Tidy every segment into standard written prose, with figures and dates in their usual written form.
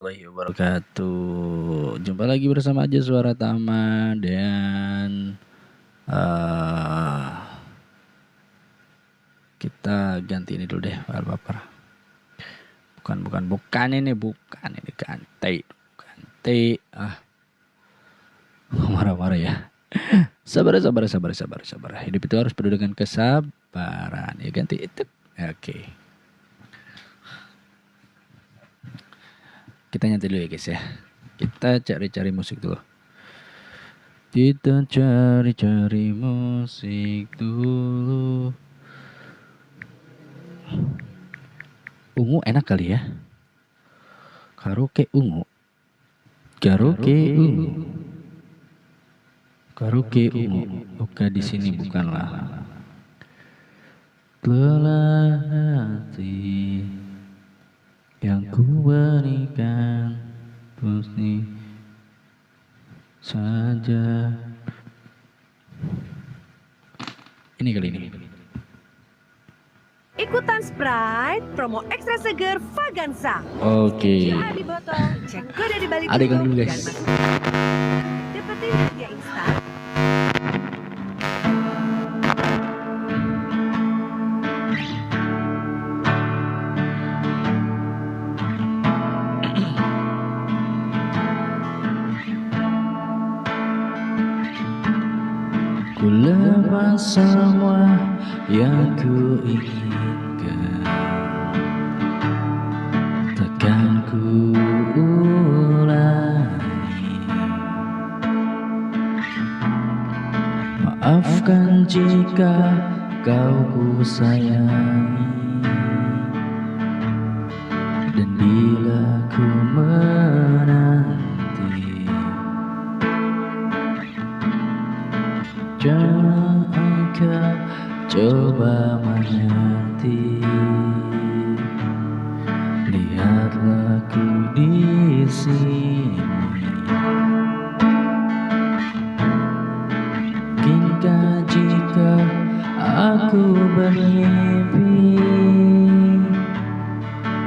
Warahmatullahi wabarakatuh. Jumpa lagi bersama aja Suara Taman dan eh kita ganti ini dulu deh, wallpaper. Bukan ini ganti. Ganti. Marah-marah ya. Sabar. Hidup itu harus penuh dengan kesabaran. Ya ganti itu. Oke. Kita nyantai dulu ya guys ya. Kita cari-cari musik dulu. Kita cari-cari musik dulu. Ungu enak kali ya. Karaoke ungu. Karaoke ungu. Oke di sini bukanlah. Lelah hati yang ku berikan pasti saja. Ini kali ini. Ikutan Sprite, promo ekstra seger Vagansa. Oke. QR di botol, cek kode di balik Adegan dulu itu, guys. dapetin hadiah instan. Ku lepas semua yang ku inginkan, takkan ku ulangi. Maafkan jika kau ku sayangi, dan bila ku menanti, jangan engkau coba mengerti. Lihatlah ku di sini. Mungkinkah jika aku bermimpi,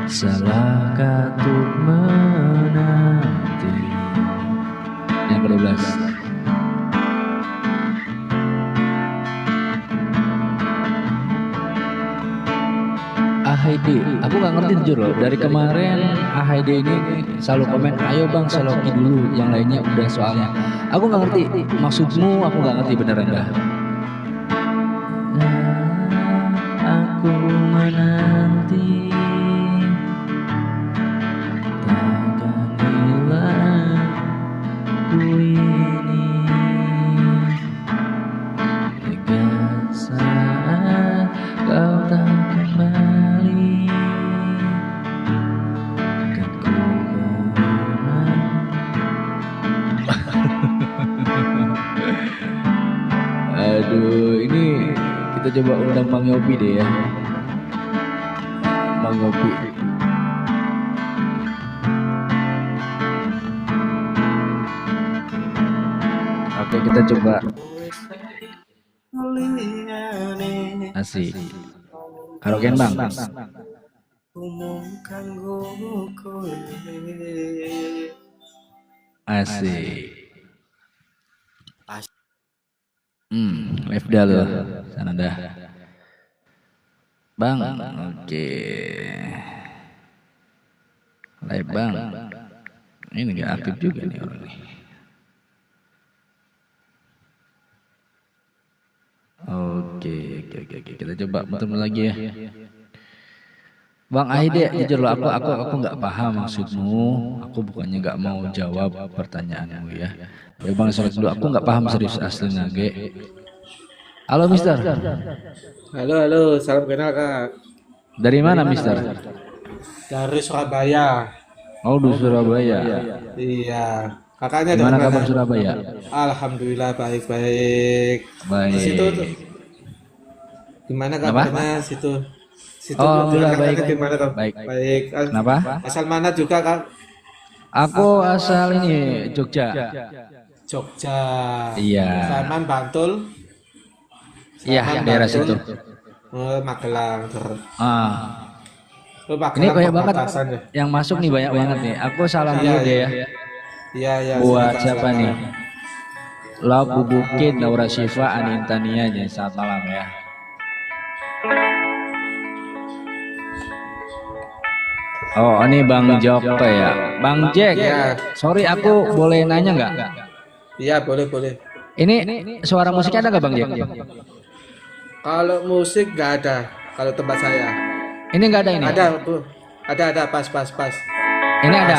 salahkah untuk menanti. Yang ke-12. AHD, aku gak ngerti jujur loh. Dari kemarin AHD ini selalu komen, ayo bang seloki dulu, yang lainnya udah soalnya. Aku gak ngerti maksudmu, aku gak ngerti beneran dah. Aku menanti, takkan hilang ku ini, hingga saat kau tak kembali, kan ku harap. Aduh, ini kita coba undang Bang Yopi deh ya. Bang Yopi. Oke, kita coba. Asik. Karaokean bang. Asik. Live dah lo. Sana dah. Bang, oke. Live bang. Ini gak aktif juga nih orang nih. Oke. Kita coba bentar lagi ya. Bang Aide, jujur lo, aku nggak paham maksudmu. Aku bukannya nggak mau jawab pertanyaanmu ya. Ya bang, sorry dulu, aku nggak paham serius asli nage. Halo Mister. Halo, salam kenal kak. Dari mana Mister? Dari Surabaya. Oh di Surabaya. Iya, kakaknya dari Gimana mana? kabar Surabaya? Alhamdulillah baik-baik. Di situ Baik. tuh, gimana Apa? kabarnya situ? Situ Oh alhamdulillah baik. gimana kak? Baik. Baik. Kenapa? Asal mana juga kak? Aku asal ini Jogja. Jogja. Iya. Saman Bantul. Iya daerah situ. Magelang. Ah. Oh, Ini Magelang banyak banget perbatasan ya. yang masuk nih, banyak banget nih. Aku salam Iya, dulu deh iya. ya. Iya, Buat silakan, siapa silakan. nih? Labu Bukit, Naura Syifa, Ani Intania. Jadi selamat malam ya. Oh, ini Bang Joko ya. Bang Jack, Iya. sorry aku boleh nanya nggak? Iya, boleh, boleh. Ini suara musiknya ada nggak Bang Jack? Kalau musik nggak ada, kalau tempat saya. Ini nggak ada ini? Ada, Bu. Ada, pas. Ini ada?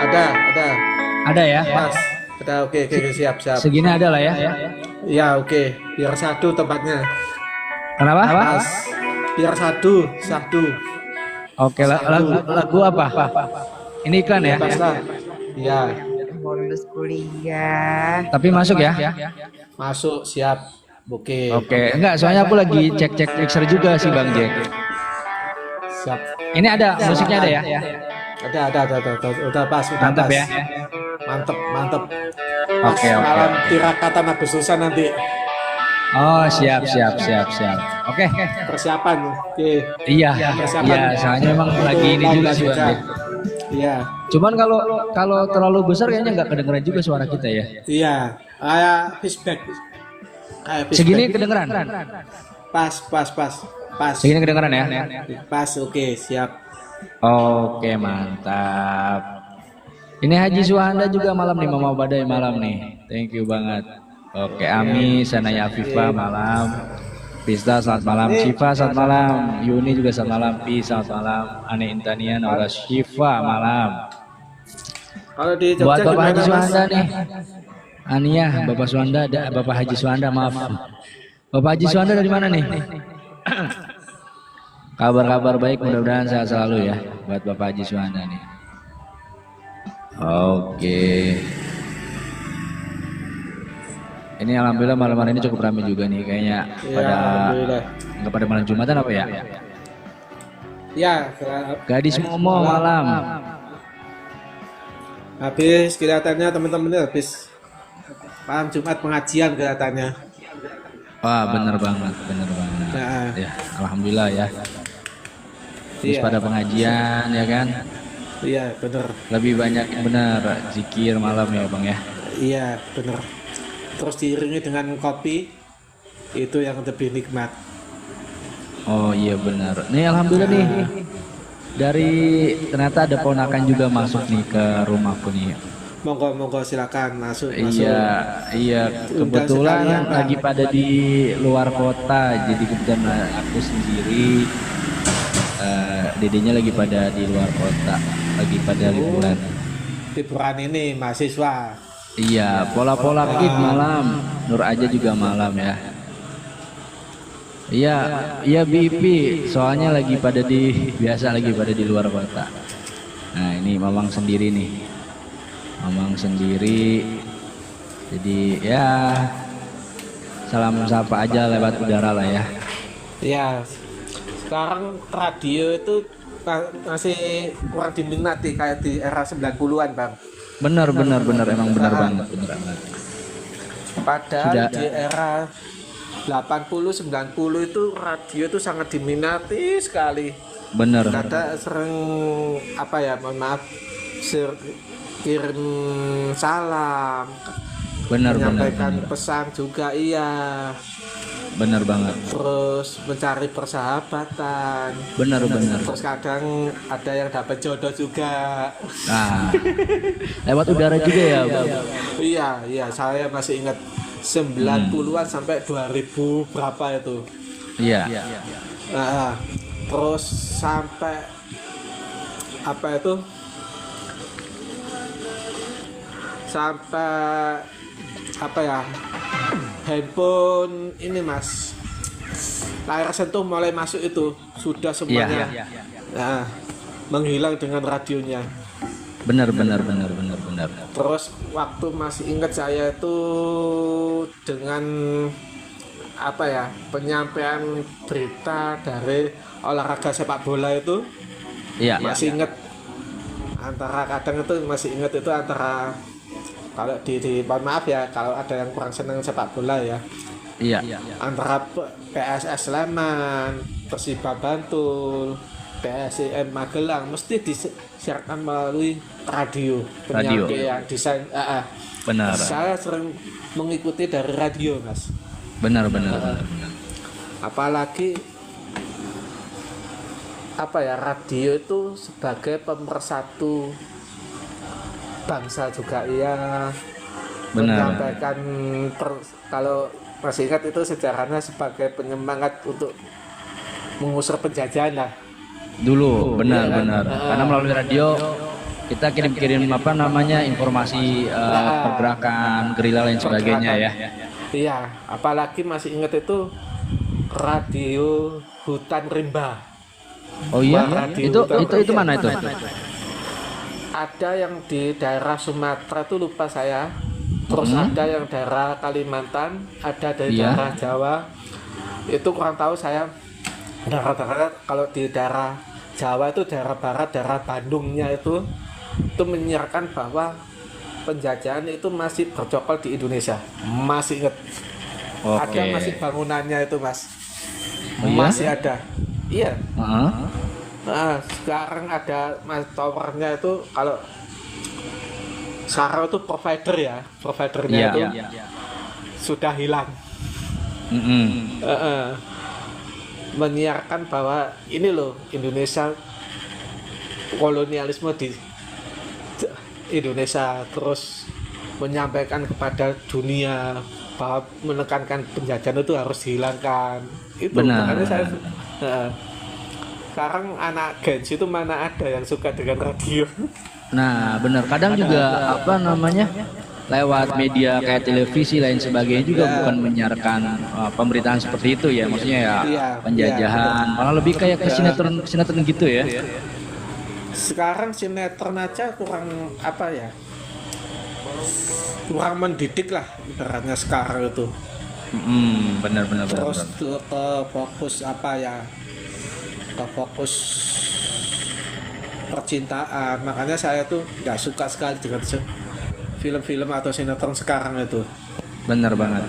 Ada. Ada ya? Pas. Ada, oke, siap. Segini ada lah ya? Iya, oke. Biar satu tempatnya. Kenapa? Pas. Biar satu. Oke, lagu apa? Ini iklan ya? Pas lah. Iya, Bonus kuliah. Tapi masuk ya? masuk, siap. Oke. Oke, enggak, soalnya aku lagi cek mixer juga sih Bang Jack. Siap. Ini ada, musiknya ada ya? Ada. Udah pas, udah Mantap pas. ya? Mantep. Oke. Malam tirakatan Agustusan nanti. Oh, siap. Oke. Persiapan. Oke. Iya, Persiapan. soalnya emang lagi ini juga sih Bang Jack. Iya. Cuman kalau terlalu besar kayaknya nggak kedengeran juga suara kita ya. Iya. Kayak feedback. Segini kedengeran? Pas. Segini kedengeran ya? Pas, oke, siap. Oke, mantap. Ini Haji Suhanda juga malam nih, Mama Badai malam nih. Thank you banget. Oke, Ami, Sanaya Afifa malam. Pista selamat malam, Syifa selamat malam, Yuni juga selamat malam, Pi selamat malam, Ane Intania, Naura Syifa malam. Kalau di Jogja Buat Bapak gimana, Haji Mas? Suhanda nih. Ania, Bapak Suhanda, Bapak Haji Suhanda, maaf. Bapak Haji Suhanda dari mana nih? Kabar baik, mudah-mudahan sehat selalu ya buat Bapak Haji Suhanda nih. Oke. Ini alhamdulillah malam hari ini cukup ramai juga nih kayaknya Iya, alhamdulillah. nggak pada malam Jumatan apa ya? Ya, Gadis Momo malam. habis kelihatannya teman-teman habis malam Jumat pengajian kelihatannya. Wah, bener banget. Nah, Ya, alhamdulillah ya. Terus Iya. pada pengajian ya kan? iya bener. Lebih banyak benar zikir malam ya Bang ya. Iya bener. Terus diiringi dengan kopi, itu yang lebih nikmat. Oh iya benar. Nih alhamdulillah nih. Dari ternyata ada ponakan juga masuk nih ke rumahku nih. Monggo silakan masuk. Iya kebetulan sekalian, Bang. lagi pada di luar kota, jadi kebetulan aku sendiri, dedenya lagi pada di luar kota, lagi pada liburan. Liburan ini mahasiswa. Iya, pola-pola Id malam, Nur aja juga malam ya. Iya BP, soalnya lagi pada lagi pada di luar kota. Nah ini Mamang sendiri nih. Jadi ya salam sapa aja lewat udara lah ya. Iya. Sekarang radio itu masih kurang diminati kayak di era 90-an, Bang. Benar emang benar banget. Padahal Sudah. di era 80 90 itu radio itu sangat diminati sekali. Benar. Kadang sering mohon maaf kirim salam, menyampaikan pesan juga iya. Benar banget. Terus mencari persahabatan. Benar. Terus kadang ada yang dapat jodoh juga. Nah, lewat udara juga ya, Bang. Iya, saya masih ingat 90-an sampai 2000 berapa itu. Iya. Nah, terus sampai sampai handphone ini Mas, layar sentuh mulai masuk itu sudah semuanya. Nah, menghilang dengan radionya. Benar. Terus waktu masih ingat saya itu dengan penyampaian berita dari olahraga sepak bola itu. Iya. Masih ingat antara kalau mohon maaf ya kalau ada yang kurang senang sepak bola ya. Iya. Antara PSS Sleman, Persiba Bantul, PSIM Magelang mesti disiarkan melalui radio Radio. penyampaian desain. Benar. Saya sering mengikuti dari radio, Mas. Benar. Apalagi radio itu sebagai pemersatu bangsa juga iya. Benar. Menyampaikan kalau masih ingat itu sejarahnya sebagai penyemangat untuk mengusir penjajahan lah. Dulu benar. Iya, kan? Karena melalui radio kita kirim informasi pergerakan gerila lain sebagainya ya. Iya, apalagi masih ingat itu radio hutan rimba. Oh iya, Radio itu mana itu? Ada yang di daerah Sumatera itu lupa saya. Terus ada yang daerah Kalimantan, ada dari daerah Jawa. Itu kurang tahu saya. Daerah kalau di daerah Jawa itu daerah barat, daerah Bandungnya itu menyiarkan bahwa penjajahan itu masih bercokol di Indonesia. Masih ingat. Ada masih bangunannya itu, Mas. Oh, iya? Masih ada. Iya. Uh-huh. Nah, sekarang ada towernya itu kalau sekarang itu providernya itu sudah hilang. Menyiarkan bahwa ini loh Indonesia, kolonialisme di Indonesia, terus menyampaikan kepada dunia bahwa menekankan penjajahan itu harus dihilangkan. Itu makanya saya sekarang anak Gen Z itu mana ada yang suka dengan radio. Nah benar, kadang juga lewat media kayak televisi lain sebagainya juga bukan menyiarkan pemberitaan seperti itu ya, maksudnya penjajahan, malah lebih kayak ke sinetron gitu ya. Sekarang sinetron aja kurang kurang mendidik lah ibaratnya sekarang itu. Benar. Terus ke fokus ke fokus percintaan, makanya saya tuh nggak suka sekali dengan film-film atau sinetron sekarang itu. Benar banget.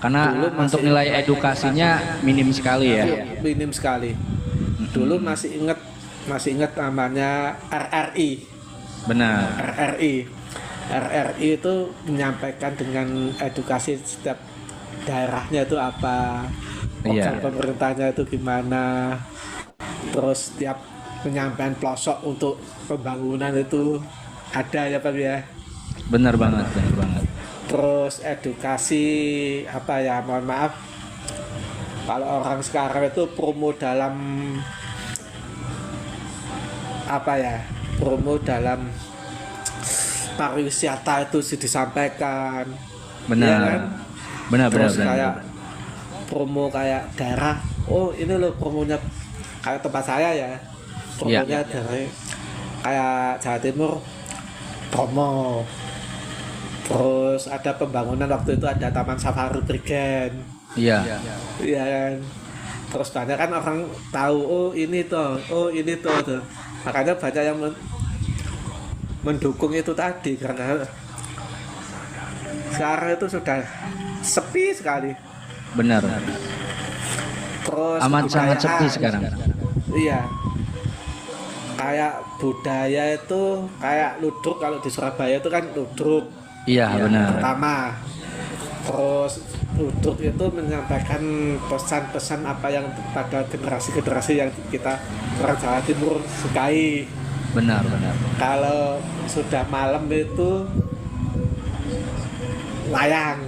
Karena untuk nilai edukasinya minim sekali ya. Minim sekali. Dulu masih ingat namanya RRI. Benar. RRI itu menyampaikan dengan edukasi setiap daerahnya itu apa, program pemerintahnya itu gimana, terus setiap penyampaian pelosok untuk pembangunan itu ada ya Pak ya. Benar banget. Terus edukasi mohon maaf kalau orang sekarang itu promo dalam pariwisata itu sih disampaikan. Benar. Ya kan? Benar. Kayak promo kayak daerah, ini loh promonya kayak tempat saya ya. Promonya dari kayak Jawa Timur promo. Terus ada pembangunan waktu itu ada Taman Safari Prigen. Iya kan. Terus banyak kan orang tahu ini tuh. Makanya banyak yang mendukung itu tadi karena sekarang itu sudah sepi sekali. Benar. Terus sangat sepi sekarang. Iya. Kayak budaya itu kayak ludruk, kalau di Surabaya itu kan ludruk. Iya, benar. Pertama. Terus ludruk itu menyampaikan pesan-pesan apa yang pada generasi-generasi yang kita orang Jawa Timur sukai. Benar. Kalau sudah malam itu wayang.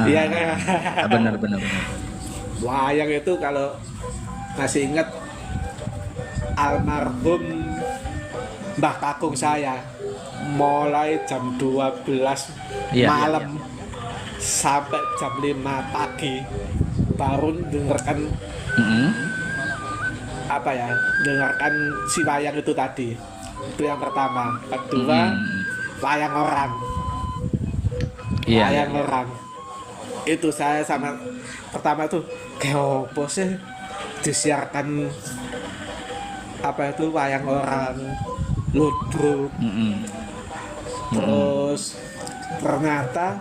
Iya kan? Benar. Wayang itu kalau masih ingat almarhum Mbah Kakung saya, mulai jam 12 malam sampai jam 5 pagi baru dengarkan dengarkan si wayang itu tadi. Itu yang pertama. Kedua, wayang orang. Wayang orang. Itu saya sama pertama tuh kayak apa sih disiarkan wayang orang, ludruk. Terus ternyata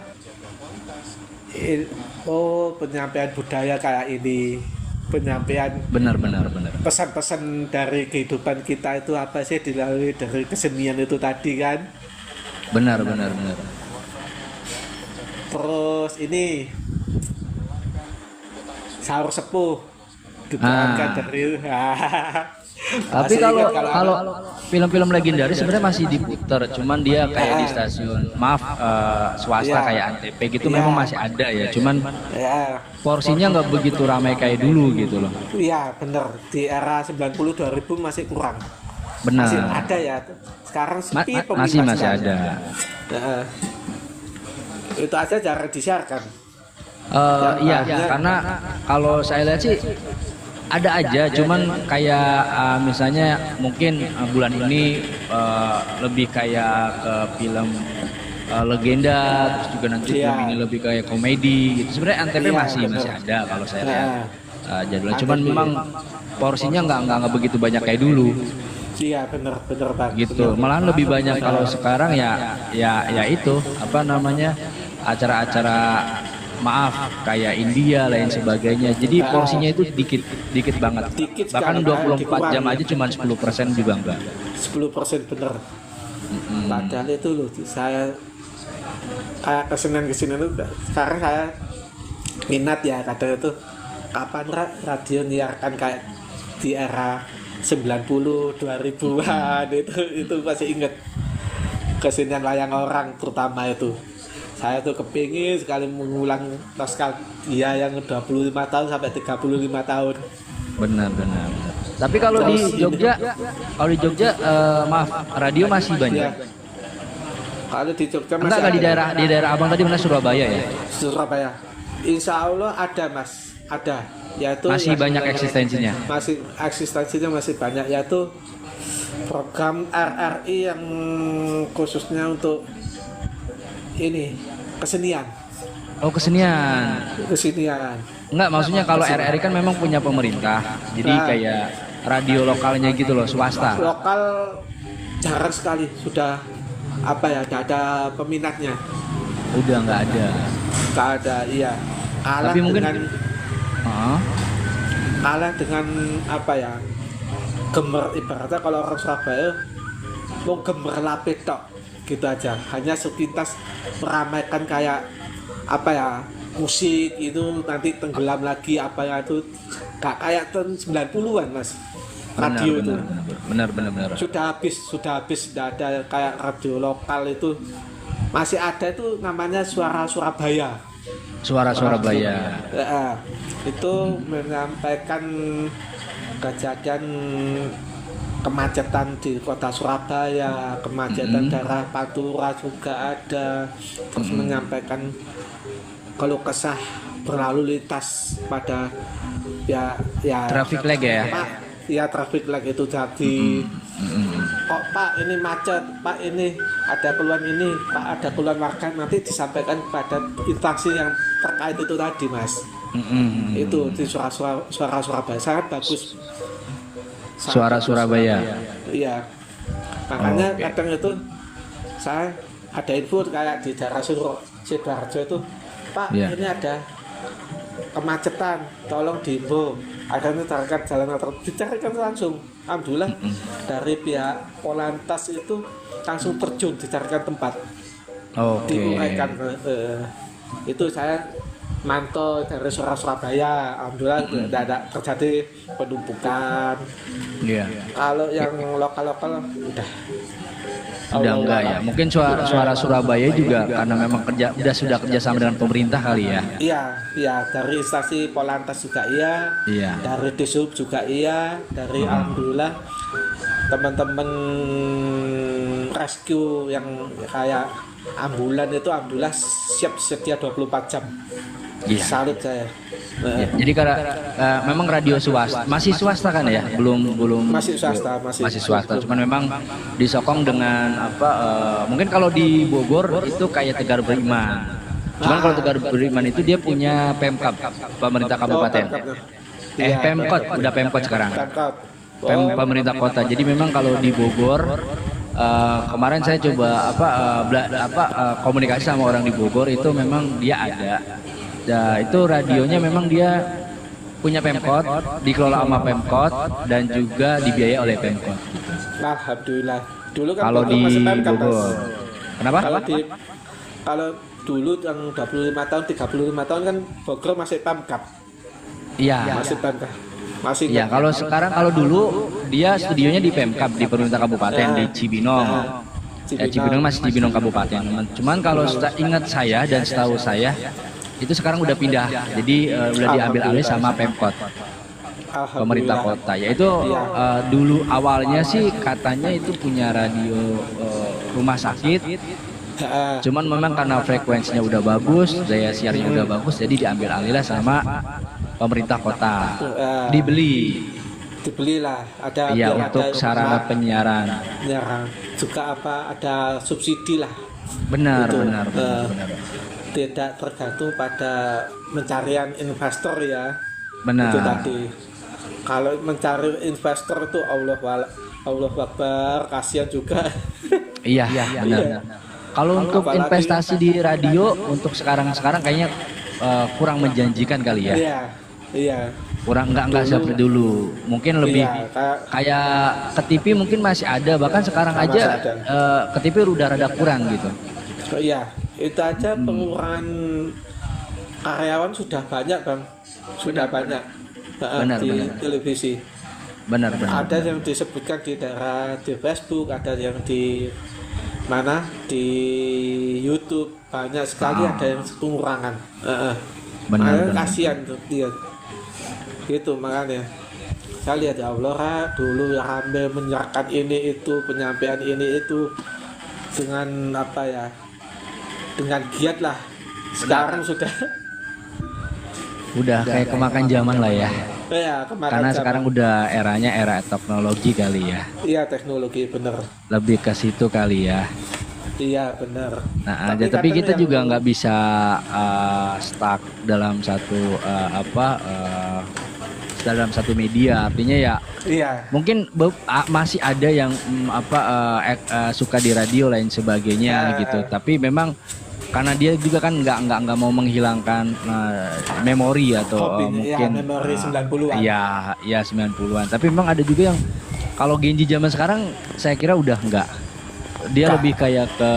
penyampaian budaya kayak ini. penyampaian benar. pesan-pesan dari kehidupan kita itu apa sih dilalui dari kesenian itu tadi kan. Benar. Terus ini sahur sepuh diperankan dari Tapi masih kalau ingat kalau film-film legendaris sebenarnya masih diputar, cuman dia kayak di stasiun, maaf swasta Iya. kayak Antv gitu Iya. memang masih ada ya, cuman ya porsinya nggak begitu ramai kayak dulu gitu loh. iya bener di era 90 2000 masih kurang. Benar. Masih ada ya. Sekarang sepi Masih peminatnya. ada. Heeh. Itu aja jarang disiarkan. Iya, banyak. karena kalau saya lihat sih ada aja, cuman kayak misalnya mungkin bulan ini lebih kayak ke film legenda, terus juga nanti Iya. film ini lebih kayak komedi gitu. Sebenarnya Antv Iya, masih benar. ada kalau saya lihat jadwalnya, Antv. cuman memang porsinya nggak begitu banyak kayak dulu Iya bener banget. gitu. Malahan lebih banyak kalau sekarang ya itu apa namanya acara-acara maaf kayak India lain sebagainya. Jadi porsinya itu dikit banget. Dikit Bahkan sekali, 24 jam dikurangi. aja cuma 10% juga enggak. 10% bener. Padahal itu loh saya kayak kesenian itu sekarang saya minat ya kadang itu kapan radio nyiarkan kayak di era 90 2000-an itu masih inget kesenian wayang orang terutama itu. Saya tuh kepingin sekali mengulang nostalgia yang 25 tahun sampai 35 tahun. Benar. Tapi kalau di Jogja, maaf, radio masih banyak. Ya. Kalau di Jogja masih Enggak di ada. daerah Abang tadi mana Surabaya ya? Surabaya. Insya Allah ada mas, ada. Yaitu Masih yang- banyak eksistensinya. Masih eksistensinya masih banyak, yaitu program RRI yang khususnya untuk ini kesenian. Oh, kesenian. Enggak, maksudnya kalau RRI kan memang punya pemerintah. Jadi Nah. kayak radio lokalnya gitu loh, swasta. Lokal jarang sekali sudah apa ya, tidak ada peminatnya, Udah nggak ada. tidak ada, iya. Kalah Tapi mungkin- dengan Hah? kalah dengan apa ya, gemer ibaratnya kalau orang Surabaya mau gemer lapet tok gitu aja, hanya sepintas meramaikan kayak apa ya, musik itu nanti tenggelam lagi apa ya, itu gak kayak tahun 90-an mas. Radio itu Benar. sudah habis tidak ada kayak radio lokal itu. Masih ada itu namanya Suara Surabaya. Suara Surabaya. Ya, itu menyampaikan kejadian kemacetan di kota Surabaya, kemacetan daerah Pantura juga ada, terus menyampaikan keluh kesah berlalu lintas pada ya Traffic light ya? Pak, ya traffic light itu jadi kok Pak ini macet, Pak ini ada keluhan ini, Pak ada keluhan warga, nanti disampaikan pada instansi yang terkait itu tadi mas. Itu di suara Surabaya sangat bagus. Suara Surabaya. Iya, makanya Oke. kadang itu saya ada info kayak di daerah Sidoarjo itu, Pak Iya. ini ada kemacetan, tolong diimbau, ada yang dicarikan jalan alternatif, dicarikan langsung. Alhamdulillah dari pihak Polantas itu langsung terjun dicarikan tempat, Oke. diuraikan. Itu saya mantau dari Surabaya, alhamdulillah tidak ada terjadi penumpukan. Iya. Kalau yang lokal-lokal Udah enggak ya. Mungkin suara Surabaya juga karena memang sudah kerja sama dengan pemerintah kali ya. Iya, dari instansi Polantas juga iya, Iya. dari Dishub juga iya, dari alhamdulillah teman-teman rescue yang kayak ambulan itu alhamdulillah siap sedia 24 jam. Iya. Salut saya. Ya, jadi karena memang radio swasta masih swasta kan ya, belum Masih swasta, masih swasta. Cuman memang disokong dengan apa? Mungkin kalau di Bogor itu kayak Tegar Beriman. Cuman kalau Tegar Beriman itu dia punya Pemkab, pemerintah kabupaten. Pemkot, udah Pemkot sekarang. Pemerintah kota. Jadi memang kalau di Bogor kemarin saya coba komunikasi sama orang di Bogor itu memang dia ada. Nah, itu radionya memang dia punya Pemkot, dikelola sama Pemkot dan juga dibiayai oleh Pemkot. Alhamdulillah. Dulu kan Kalau Bogor di masih Pemkab, Mas. Bogor, kenapa? Kalau dulu yang 25 tahun, 35 tahun kan Bogor masih Pemkab. Iya. Masih Pemkab. Masih Iya, ingat. kalau sekarang kalau dulu dia studionya di Pemkab di pemerintah kabupaten di Cibinong. Ya, Cibinong masih Cibinong kabupaten. Cuman kalau ingat saya dan setahu saya itu sekarang udah pindah. Jadi udah diambil alih sama Pemkot, pemerintah kota. Yaitu dulu awalnya sih katanya itu punya radio rumah sakit. Cuman memang karena frekuensinya udah bagus, daya siarnya udah bagus, jadi diambil alih lah sama pemerintah kota. Dibelilah, ada iya, biar untuk ada sarana penyiaran. Juga ada subsidi lah. Benar, Gitu. benar. Tidak tergantung pada pencarian investor ya. Benar. Itu tadi. Kalau mencari investor itu Allah Akbar, kasihan juga. Iya, benar. Kalau untuk Apalagi- investasi di radio untuk sekarang kayaknya kurang menjanjikan kali ya. Iya. Kurang enggak seperti dulu. Mungkin lebih Iya, kayak ke TV mungkin masih ada, bahkan sekarang Masih aja ada. ke TV udah rada kurang gitu. Iya, itu aja pengurangan karyawan sudah banyak, Bang. Sudah banyak. Benar, di benar. televisi. Benar. Ada yang disebutkan di daerah di Facebook, ada yang di mana di YouTube, banyak sekali ada yang pengurangan. Benar, Makanya benar. kasihan tuh dia. Gitu makanya. Saya lihat ya Allah, dulu rame menyerahkan ini itu, penyampaian ini itu dengan apa ya? Dengan giat lah. Sekarang sudah Udah kayak kemakan zaman lah ya. ya kemarin Karena zaman. sekarang udah eranya era teknologi kali ya. Iya teknologi bener. Lebih ke situ kali ya. Iya bener. Nah, tapi kadang kita yang- juga nggak bisa stuck dalam dalam satu media. Artinya ya Iya. mungkin masih ada yang suka di radio lain sebagainya gitu. Tapi memang karena dia juga kan nggak mau menghilangkan memori atau Hobi, mungkin memori 90-an. Iya 90-an. Tapi memang ada juga yang kalau Genji zaman sekarang saya kira udah nggak. Dia lebih kayak ke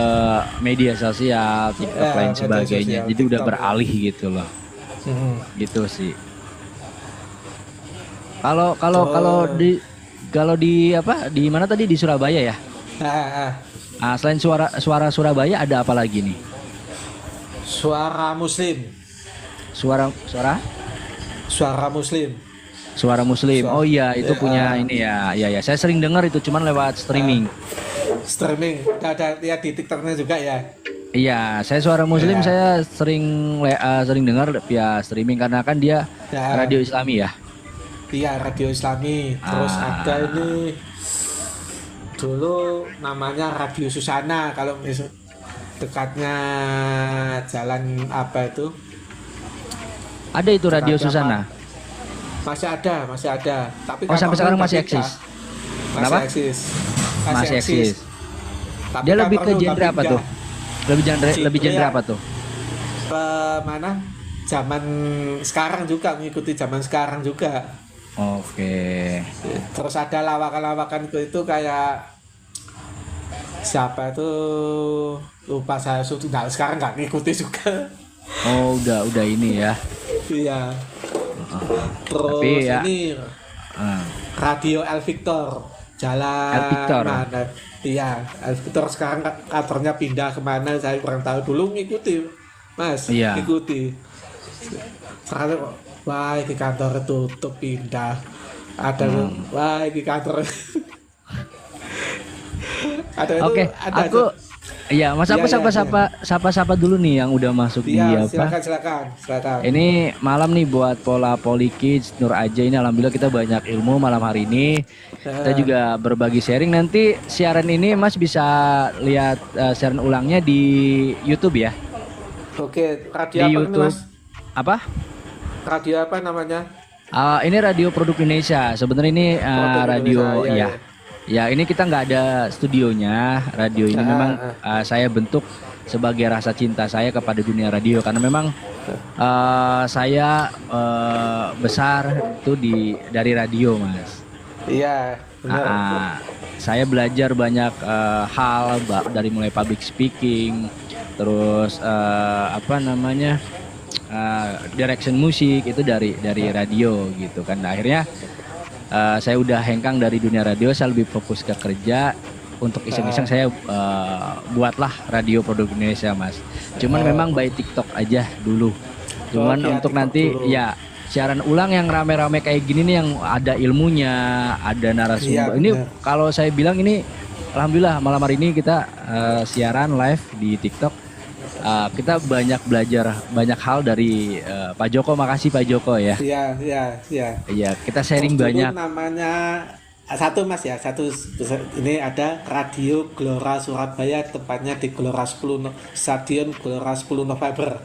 media sosial, TikTok lain media sebagainya. sosial, Jadi udah TikTok, beralih gitu loh. Mhm. Gitu sih. Kalau di mana tadi di Surabaya ya? Selain suara Surabaya ada apa lagi nih? Suara Muslim. Suara Muslim. Oh iya, itu punya ini ya. Ya, saya sering dengar itu cuman lewat streaming. Streaming. Ada lihat di TikToknya juga ya. Iya, saya Suara Muslim Ya. saya sering dengar via streaming karena kan dia Ya. radio Islami ya. Iya radio Islami. Terus ada ini dulu namanya Radio Susana kalau dekatnya jalan apa itu? Ada itu Radio Dekatnya Susana. Masih ada. Tapi Oh, sampai sekarang kantornya masih udah pindah. eksis. Kenapa? Masih eksis. Tapi Dia lebih ke kantornya udah genre apa pindah. tuh? Lebih genre ya. apa tuh? Ke mana? Zaman sekarang juga, mengikuti zaman sekarang juga. Oke. Terus ada lawakan-lawakan itu kayak siapa itu lupa saya sudah sekarang nggak ngikuti juga. Oh, udah ini ya. Iya. Terus Tapi ya, ini Ah, Radio El Victor jalan El Victor. mana? Iya, El Victor sekarang kantornya pindah kemana saya kurang tahu. Dulu ngikuti Mas, Iya. ngikuti. Sekarang wah di kantor tutup pindah. Ada wah di kantor. Ada itu Oke, ada aku aja. iya, Mas aku Iya, sapa dulu nih yang udah masuk di Iya, apa? silakan. Ini malam nih buat Pola Poli Kids Nur Aja ini alhamdulillah kita banyak ilmu malam hari ini. Kita juga berbagi sharing. Nanti siaran ini Mas bisa lihat siaran ulangnya di YouTube ya. Oke, radio Di apa ini, YouTube. Mas? Apa? Radio apa namanya? Ini Radio Produk Indonesia. Sebenarnya ini Produk radio Indonesia, iya, ya. iya. Ya ini kita nggak ada studionya, radio ini memang saya bentuk sebagai rasa cinta saya kepada dunia radio karena memang saya besar itu dari radio Mas. Iya, benar. Saya belajar banyak hal dari mulai public speaking, terus direction musik itu dari radio gitu kan. Nah, akhirnya saya udah hengkang dari dunia radio, saya lebih fokus ke kerja. Untuk iseng-iseng saya buatlah radio produk Indonesia Mas. Cuman memang by TikTok aja dulu. Cuman untuk nanti ya siaran ulang yang rame-rame kayak gini nih yang ada ilmunya, ada narasumber. Ini kalau saya bilang ini alhamdulillah malam hari ini kita siaran live di TikTok. Kita banyak belajar banyak hal dari Pak Joko. Makasih Pak Joko ya. Iya, kita sharing banyak. Namanya satu Mas ya, ini ada Radio Gelora Surabaya, tepatnya di Gelora 10 Stadion Gelora 10 November.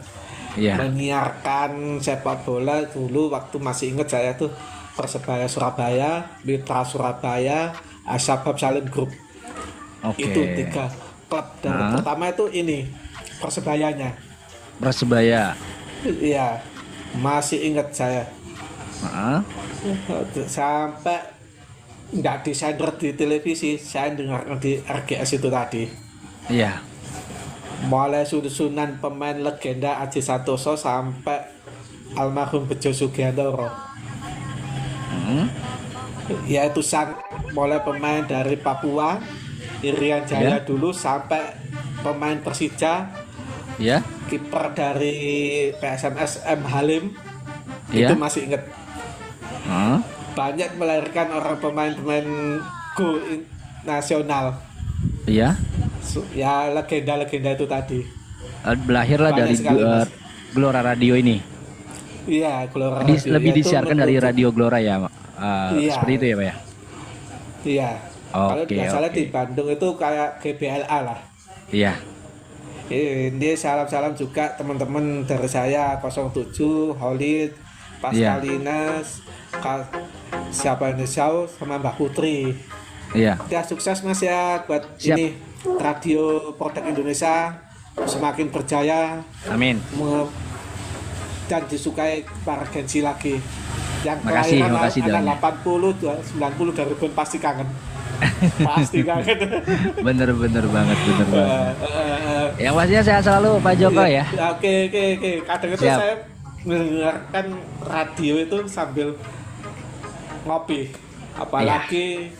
Iya. Menyiarkan sepak bola dulu waktu masih ingat saya tuh Persebaya Surabaya, Mitra Surabaya, Ashabab Salim Group. Itu 3 klub dan pertama itu ini Persebayanya. Persebaya. Iya, masih ingat saya. Sampai nggak disender di televisi, saya dengar di RGS itu tadi. Iya. Mulai susunan pemain legenda Aji Santoso sampai almarhum Bejo Sugiantoro. Yaitu mulai pemain dari Papua, Irian Jaya dulu sampai pemain Persija. Ya. Kiper dari PSMS M Halim. Itu masih ingat. Banyak melahirkan orang pemain-pemain go nasional. Iya. Ya legenda-legenda itu tadi. Lahirlah dari Gelora Radio ini. Iya, Gelora Radio. Lebih disiarkan dari Radio Gelora ya. Seperti itu ya Pak ya. Iya. Kalau biasanya di Bandung itu kayak GBLA lah. Iya. Ini salam-salam juga teman-teman dari saya 07, Holid, Pascalinas, siapa ini sama Mbak Putri. Iya. Ya sukses Mas ya buat ini Radio Produk Indonesia semakin berjaya. Amin. Dan disukai para gensi lagi. Yang makasih anak 80, 90 dari pun pasti kangen. Pasti kangen. Bener banget. Yang pastinya sehat selalu Pak Joko ya. Oke. Kadang itu saya mendengarkan radio itu sambil ngopi, apalagi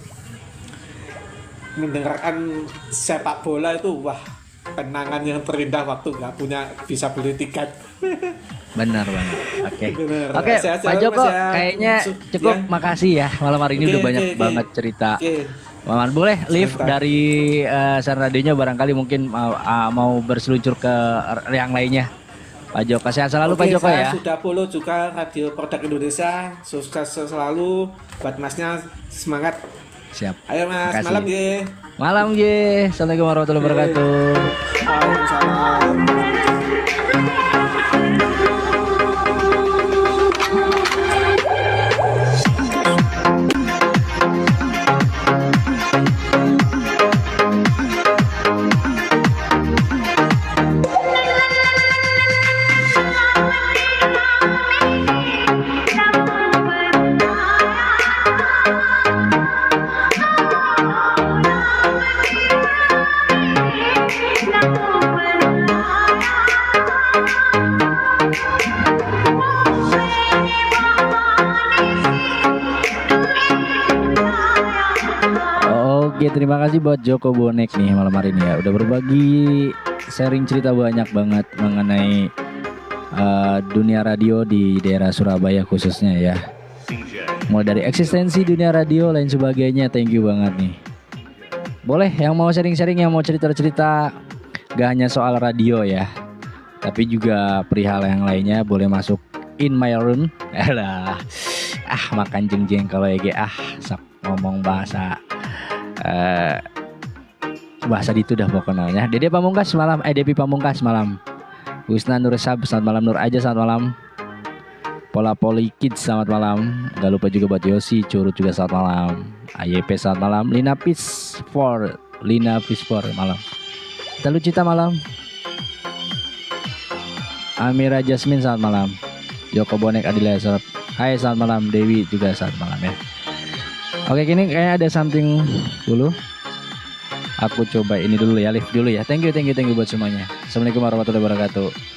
mendengarkan sepak bola itu wah kenangan yang terindah waktu nggak bisa beli tiket. Benar banget. Oke, Pak Joko kayaknya cukup ya. Makasih ya malam hari ini udah banyak banget cerita. Maman boleh live dari siaran radionya barangkali mungkin mau berseluncur ke yang lainnya. Pak Joko sehat selalu Pak Joko ya. Sudah follow juga Radio Produk Indonesia. Sukses selalu buat Masnya, semangat. Siap. Ayo Mas, makasih. Malam ye. Malam ye. Assalamualaikum warahmatullahi wabarakatuh. Waalaikumsalam. Oke, terima kasih buat Joko Bonek nih malam hari ini ya. Udah berbagi sharing cerita banyak banget mengenai dunia radio di daerah Surabaya khususnya ya. Mulai dari eksistensi dunia radio lain sebagainya. Thank you banget nih. Boleh yang mau sharing-sharing, yang mau cerita-cerita gak hanya soal radio ya, tapi juga perihal yang lainnya boleh masuk in my room. Makan jeng-jeng kalau ya sak ngomong bahasa itu dah pokoknya. Dede Pamungkas malam, Depi Pamungkas malam. Wisna Nursab selamat malam, Nur Aja selamat malam. Pola Poli Kids selamat malam. Gak lupa juga buat Yosi Curut juga selamat malam. AYP selamat malam. Lina Peace 4 malam. Kita Lucita malam. Amira Jasmine selamat malam. Joko Bonek Adila selamat. Hai selamat malam. Dewi juga selamat malam ya. Oke kini kayaknya ada something dulu. Aku coba ini dulu ya, live dulu ya. Thank you buat semuanya. Assalamualaikum warahmatullahi wabarakatuh.